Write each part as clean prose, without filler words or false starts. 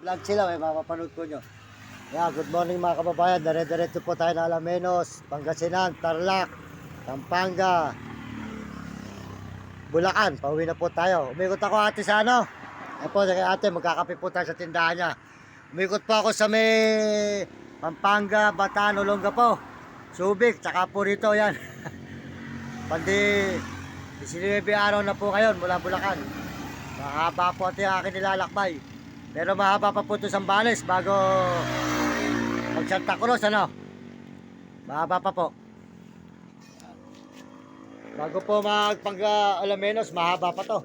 vlog sila, may mapapanood ko nyo. Yeah, good morning mga kababayan. Dire-diretso po tayo na Alamenos, Pangasinan, Tarlac, Pampanga, Bulacan. Pauwi na po tayo. Umikot ako ate sa ano. Ayan po, kay ate, magkakape po tayo sa tindahan niya. Umikot po ako sa may Pampanga, Bataan, Olongapo, Subic, tsaka po rito, yan. Pandi 19 araw na po ngayon mula Bulacan. Mahaba po ito yung aking nilalakbay. Pero mahaba pa po ito sa Zambales bago mag Santa Cruz, ano? Mahaba pa po. Bago po magpangga Alamenos, mahaba pa to.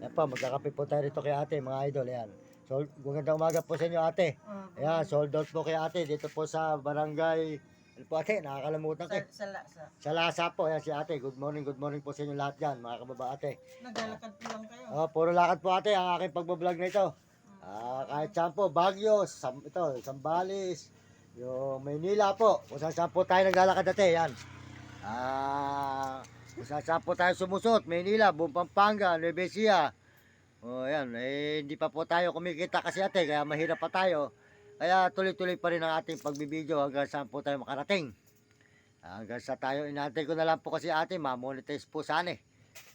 Yan po, magkakape po tayo rito kay ate, mga idol. Ayan. So, magandang umaga po sa inyo ate. Ayan, sold out po kay ate dito po sa barangay. Ano po ate, nakakalamutan ko. Sa Lasa po, ayan si ate. Good morning po sa inyo lahat dyan, mga kababa ate. Naglalakad po lang kayo. Oh, puro lakad po ate ang aking pagbablog na ito. Kahit saan po, Baguio, ito, Zambales, yung Maynila po. Kung saan po tayo naglalakad ate, yan. Kung saan po tayo sumusot, Maynila, buong Pampanga, Nueva Ecija. Oh, yan, hindi pa po tayo kumikita kasi ate, kaya mahirap pa tayo. Kaya tuloy-tuloy pa rin ang ating pagbibideo hanggang saan po tayo makarating. Hanggang sa tayo, inantay ko na lang po kasi ate, ma-monetize po sana eh.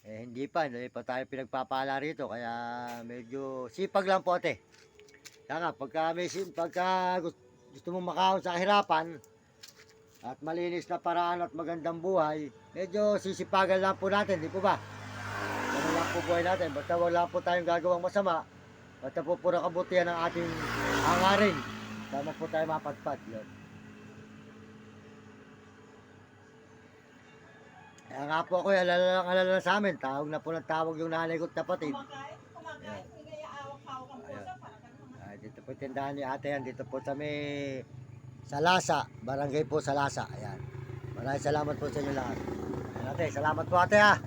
Hindi pa tayo pinagpapala rito, kaya medyo sipag lang po ate. Kaya nga, pagka gusto mong makahon sa kahirapan, at malinis na paraan at magandang buhay, medyo sisipagan lang po natin, di po ba? Ganun lang po buhay natin, basta wala po tayong gagawang masama, basta po puro kabutihan ng ating hangarin, tama po tayo mapadpad, yun. Kaya nga po ako, alala sa amin, tawag na po ng tawag yung nanay ko't kapatid. Kumakain, hindi kaya awak-hawak ang puso, para ganun. Dito po tindahan ni ate yan, dito po sa may Salasa, barangay po Salasa, ayan. Maraming salamat po sa inyo lahat. Ayan ate, salamat po ate ha.